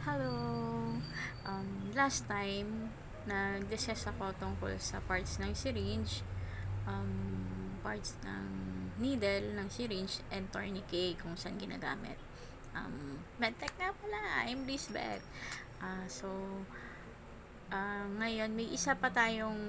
Hello! Last time, nag-discuss ako tungkol sa parts ng syringe, parts ng needle ng syringe, and tourniquet kung saan ginagamit. Medtech nga pala, I'm Lisbeth. Ngayon, may isa pa tayong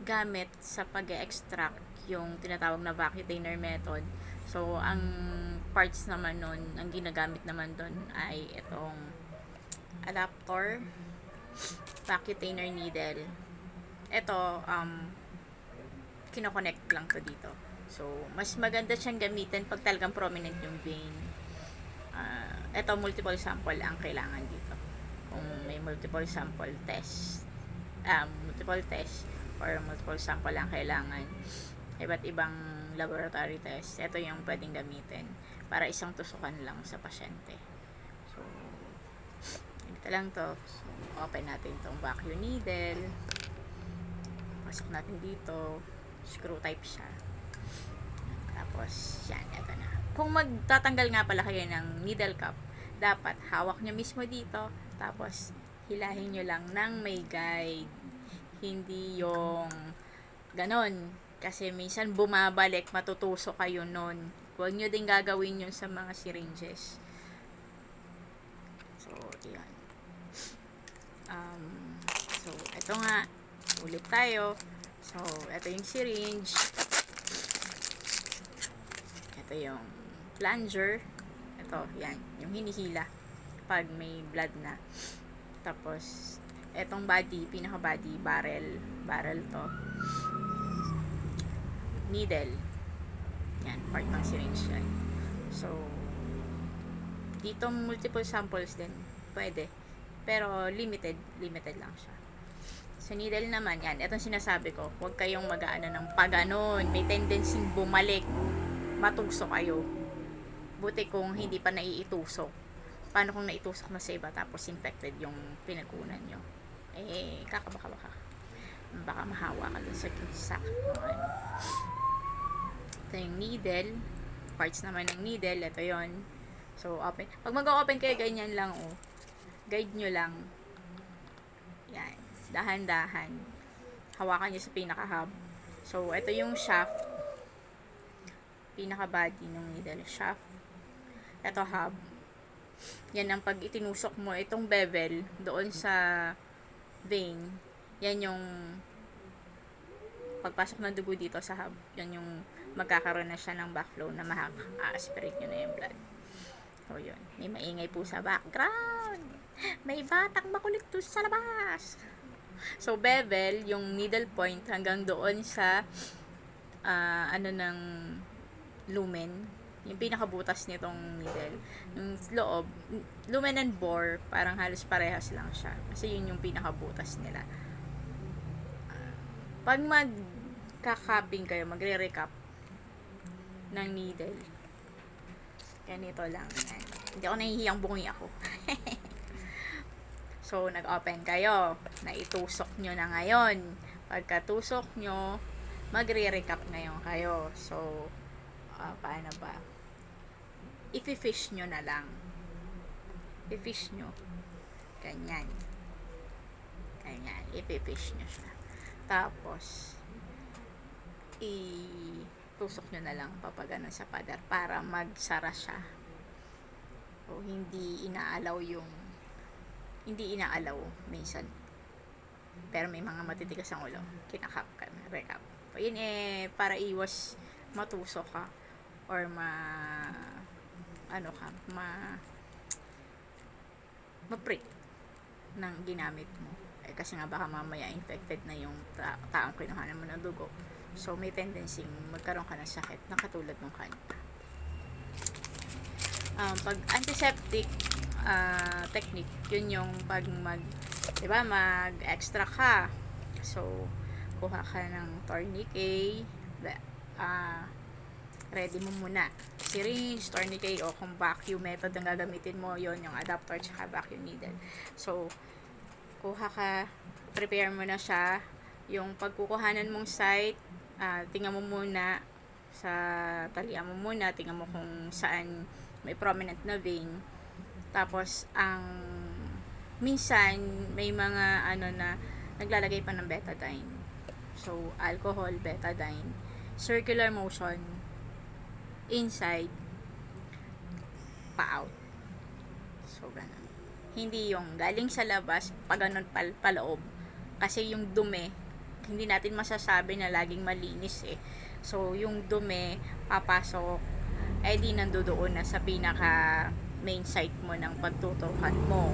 gamit sa pag-extract, yung tinatawag na vacutainer method. So, ang parts naman nun, ang ginagamit naman dun ay itong adapter, vacutainer needle. Ito, kinoconnect lang to dito. So, mas maganda siyang gamitin pag talagang prominent yung vein. Ito, multiple sample ang kailangan dito. Kung may multiple sample test, or multiple sample ang kailangan, iba't ibang laboratory test, ito yung pwedeng gamitin para isang tusukan lang sa pasyente. So, ito lang to. So, open natin tong vacuum needle. Pasok natin dito. Screw type siya. Tapos, yan, ito na. Kung magtatanggal nga pala kayo ng needle cap, dapat hawak nyo mismo dito. Tapos, hilahin nyo lang ng may guide. Hindi yung ganon. Kasi minsan bumabalik, matutuso kayo nun. Huwag nyo din gagawin yun sa mga syringes. So, yan. So, ito nga. Ulit tayo. So, ito yung syringe. Ito yung plunger. Ito, yan. Yung hinihila pag may blood na. Tapos, etong body, pinaka-body, barrel to. Needle. Yan, part ng syringe yan. So, dito multiple samples din. Pwede. Pero limited lang siya. Sa needle naman, yan. Itong sinasabi ko, huwag kayong mag-aano ng pag-anon. May tendency bumalik. Matugso kayo. Buti kung hindi pa naiitusok. Paano kung naitusok na sa iba tapos infected yung pinagkunan nyo? Kakabaka. Baka mahawa ka dun sa sack. Ito yung needle. Parts naman ng needle. Ito yon. So, open. Pag mag-open kayo, ganyan lang, oh. Guide nyo lang. Yan. Dahan-dahan. Hawakan nyo sa pinaka-hub. So, ito yung shaft. Pinaka-body ng needle. Shaft. Ito, hub. Yan ang pag itinusok mo, itong bevel, doon sa vein, yan yung pagpasok ng dugo dito sa hub. Yan yung magkakaroon na siya ng backflow na ma-aspirate nyo na yung blood. So, yun. May maingay po sa background. May batang makulit doon sa labas. So, bevel, yung needle point hanggang doon sa ng lumen. Yung pinakabutas nitong needle. Yung loob, lumen and bore, parang halos parehas lang siya. Kasi yun yung pinakabutas nila. Pag magka-cupping kayo, magre-recap ng needle, ganito lang. Yan. Hindi ako nahihiyang bungi ako. So, nag-open kayo. Naitusok nyo na ngayon. Pagkatusok nyo, magre-recap ngayon kayo. So, paano ba? I-fish nyo na lang. I-fish nyo. Ganyan. I-fish nyo siya. Tapos, tusok nyo na lang papagano sa pader para magsara siya. O hindi inaalaw minsan. Pero may mga matitigas ang ulo. Kinakap ka, recap. O yun para iwas matusok ka or ma-prick ng ginamit mo. Kasi nga baka mamaya infected na yung taong kinuhanan mo ng dugo. So, may tendency magkaroon ka ng sakit na katulad ng kanta. Pag antiseptic technique, yun yung pag mag-extract ka. So, kuha ka ng tourniquet, ready mo muna syringe, tourniquet, o kung vacuum method ang gagamitin mo, yon yung adapter tsaka vacuum needle. So, kuha ka, prepare mo na siya. Yung pagkukuhanan mong site, tingnan mo muna sa talian mo muna, tingnan mo kung saan may prominent na vein. Tapos, ang minsan may mga ano na naglalagay pa ng betadine. So, alcohol, betadine, circular motion, inside, pa-out. So, ganun. Hindi yung galing sa labas, pa ganun paloob. Kasi yung dumi, hindi natin masasabi na laging malinis eh. So, yung dumi, papasok, eh di nandoon na sa pinaka main site mo ng pagtuturukan mo.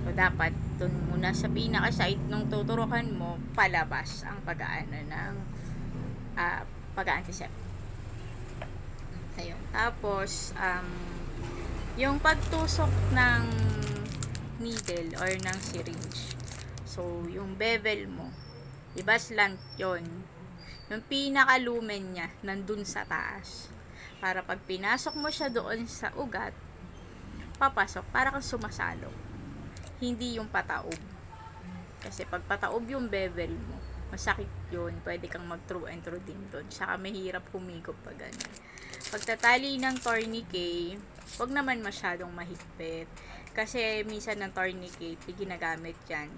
So, dapat dun muna sa pinaka site ng tuturukan mo, palabas ang pag-aano ng pag-antiseptic. Ayun. Tapos, yung pagtusok ng needle or ng syringe. So, yung bevel mo, diba slant yun? Yung pinaka-lumen niya, nandun sa taas. Para pag pinasok mo siya doon sa ugat, papasok, para kang sumasalo. Hindi yung pataob. Kasi pag pataob yung bevel mo, masakit yun. Pwede kang mag-through and through din doon. Saka mahirap humigop pag ganyan. Pagtatali ng tourniquet, wag naman masyadong mahigpit. Kasi minsan ng tourniquet, ginagamit yan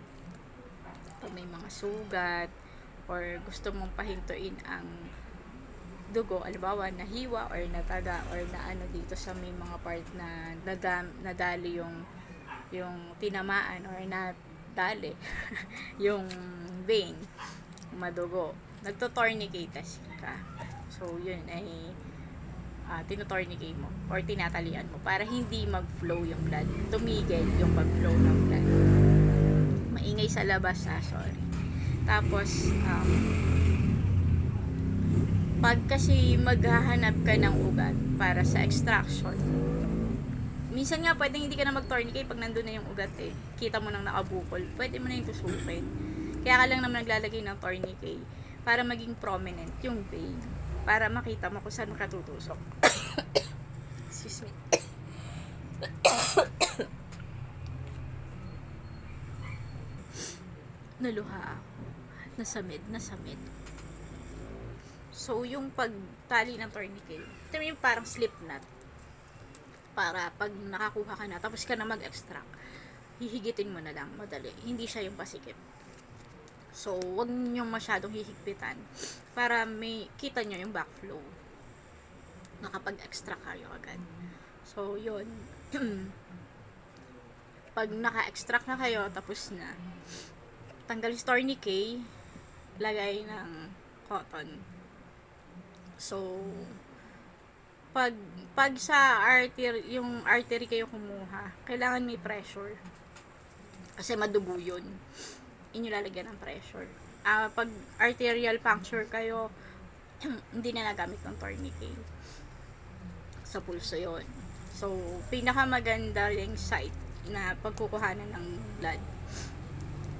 pag may mga sugat or gusto mong pahintuin ang dugo, alibawa nahiwa or nataga or na ano dito sa may mga part na nadali yung tinamaan or nadali yung vein, madugo, nagto-tourniquet ka. So yun ay tinotourniquet mo or tinatalian mo para hindi mag-flow yung blood, tumigil yung pag-flow ng blood. Maingay sa labas sorry. Tapos pag kasi maghahanap ka ng ugat para sa extraction, minsan nga pwedeng hindi ka na mag-tourniquet pag nandun na yung ugat eh. Kita mo nang nakabukol, pwede mo na yung tusukin. Kaya ka lang naman naglalagay ng tourniquet para maging prominent yung vein, para makita mo kung saan makatutusok. Excuse me. Naluha ako. Nasamid. So, yung pagtali ng tourniquet, ito yung parang slip knot. Para pag nakakuha ka na, tapos ka na mag-extract, hihigitin mo na lang, madali. Hindi siya yung pasikip. So, wag nyo masyadong hihigpitan para may kita nyo yung backflow. Nakapag-extract kayo agad. So, yun. Pag naka-extract na kayo, tapos na, tanggal yung tourniquet, lagay ng cotton. So, pag sa artery, yung artery kayo kumuha, kailangan may pressure. Kasi madugo yun. Inyo lalagyan ng pressure. Pag arterial puncture kayo, hindi na nagamit ng tourniquet. Sa pulso yon. So, pinakamaganda yung site na pagkukuhanan ng blood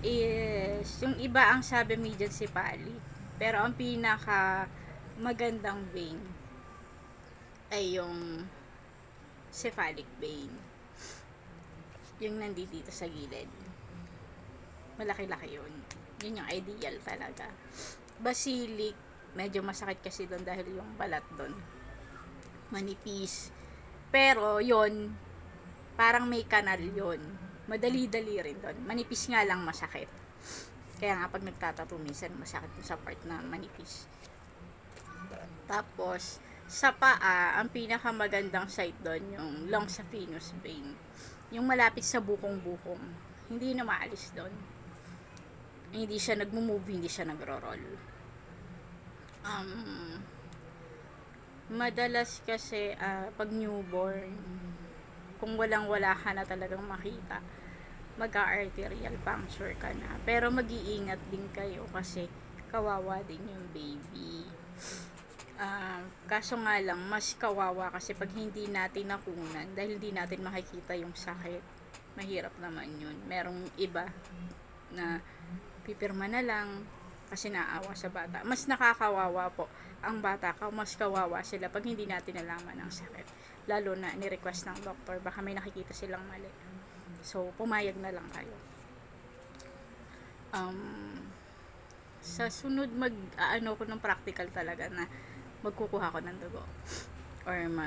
is, yung iba ang sabi median cephalic. Pero ang pinaka magandang vein ay yung cephalic vein. Yung nandito sa gilid. Malaki-laki yun. Yun yung ideal talaga. Basilic, medyo masakit kasi doon dahil yung balat doon manipis. Pero yun, parang may kanal yun. Madali-dali rin doon. Manipis nga lang masakit. Kaya nga pag nagtatato minsan masakit sa part na manipis. Tapos, sa paa, ang pinakamagandang site doon, yung long saphenous vein. Yung malapit sa bukong-bukong. Hindi na maalis doon. Hindi siya nagmo-move, hindi siya nagro-roll. Madalas kasi pag newborn, kung walang-wala ka na talagang makita, mag-arterial puncture ka na. Pero mag-iingat din kayo kasi kawawa din yung baby. Kaso nga lang, mas kawawa kasi pag hindi natin nakunan dahil hindi natin makikita yung sakit. Mahirap naman yun. Merong iba na pipirma na lang kasi naawa sa bata. Mas nakakawawa po ang bata, mas kawawa sila pag hindi natin nalaman ang sakit. Lalo na ni-request ng doktor, baka may nakikita silang mali. So, pumayag na lang kayo. Sa sunod ko ng practical talaga na magkukuha ko ng dugo. Or hindi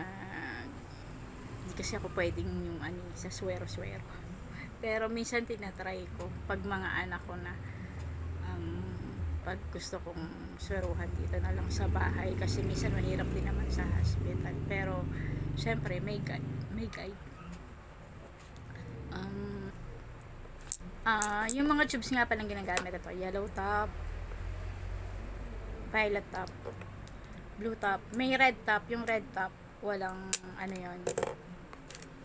kasi ako pwedeng yung sa swero-swero. Pero minsan tinatry ko pag mga anak ko na pag gusto kong sweruhan dito na lang sa bahay kasi minsan mahirap din naman sa hospital. Pero syempre may guide. Um, yung mga tubes nga palang ginagamit ito, yellow top, violet top, blue top, may red top. Yung red top walang ano yon,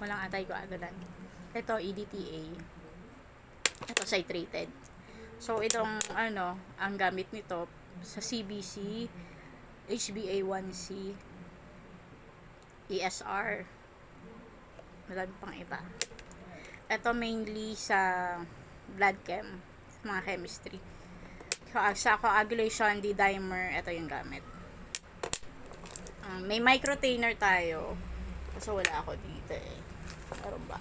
walang anti-coagulant. Ito EDTA, ito citrated. So itong ano, ang gamit nito sa CBC, HbA1c, ESR, marami pang iba. Ito mainly sa blood chem, mga chemistry. Sa coagulation D-dimer, ito yung gamit. May microtainer tayo. Kasi wala ako dito eh. Meron ba?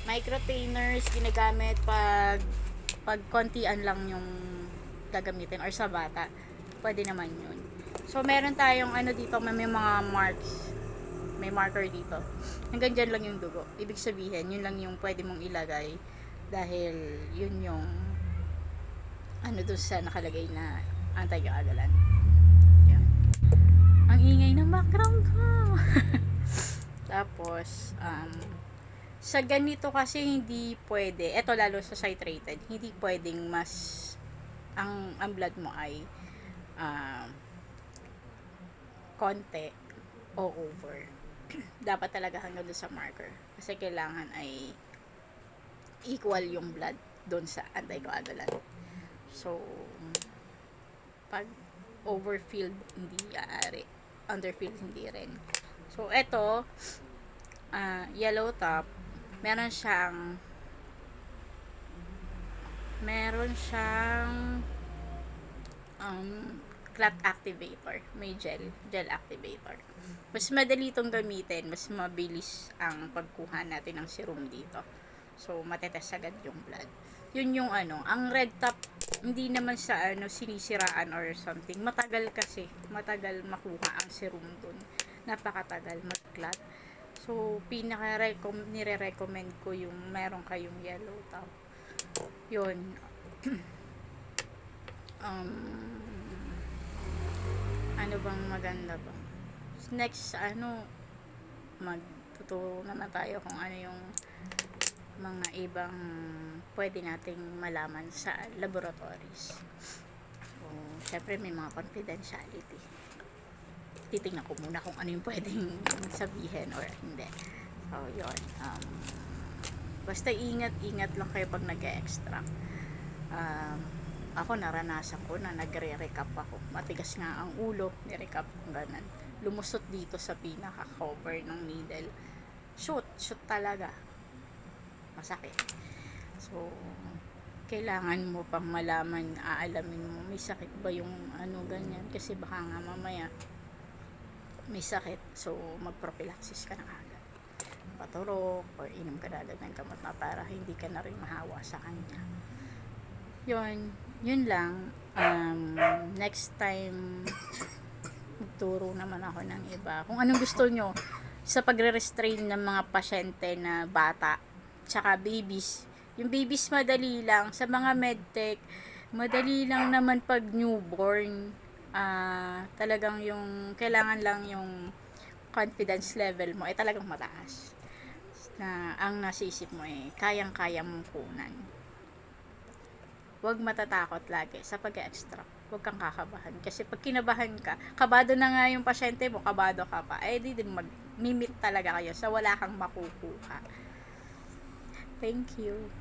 Microtainers ginagamit pag kontian lang yung gagamitin or sa bata. Pwede naman yun. So meron tayong ano dito, may mga marks. May marker dito. Hanggang dyan lang yung dugo. Ibig sabihin, yun lang yung pwede mong ilagay dahil yun yung ano doon sa nakalagay na anti-coagulant. Yan. Ang ingay ng background ko. Tapos, sa ganito kasi hindi pwede, eto lalo sa citrated, hindi pwedeng mas, ang bload mo ay konti o over. Dapat talaga hanggang doon sa marker. Kasi kailangan ay equal yung blood doon sa anticoagulant. So, pag overfilled, hindi aari. Underfilled, hindi rin. So, eto, yellow top, meron siyang clot activator. May gel activator. Mas madali itong gamitin, mas mabilis ang pagkuha natin ng serum dito. So, matetest agad yung blood. Yun yung ano, ang red top, hindi naman sa ano, sinisiraan or something. Matagal matagal makuha ang serum dun. Napakatagal mag-clot. So, nire-recommend ko yung meron kayong yellow top. Yun. Ano bang maganda ba? Next, magtuturo naman tayo kung ano yung mga ibang pwede nating malaman sa laboratories. So, syempre may mga confidentiality. Titingnan ko muna kung ano yung pwedeng sabihin or hindi. So, yun. Basta ingat lang kayo pag nag-extract. Ako naranasan ko na nagre-recap ako. Matigas nga ang ulo, ni-recap ko ganun. Lumusot dito sa pinaka-cover ng needle. Shoot talaga. Masakit. So, kailangan mo pang malaman, aalamin mo, may sakit ba yung ano ganyan. Kasi baka nga mamaya may sakit. So, mag-prophylaxis ka na agad. Paturok or inom ka na agad ng gamot na para hindi ka na rin mahawa sa kanya. Yun lang. Next time magturo naman ako ng iba kung anong gusto nyo sa pagre-restrain ng mga pasyente na bata tsaka babies. Yung babies madali lang, sa mga medtech madali lang naman pag newborn. Talagang yung kailangan lang yung confidence level mo ay talagang mataas na ang nasisip mo kayang-kaya mong kunan. Huwag matatakot lagi sa pag-extract. Huwag kang kakabahan. Kasi pag kinabahan ka, kabado na nga yung pasyente mo, kabado ka pa, di din mag-mimit talaga kayo sa wala kang makukuha. Thank you.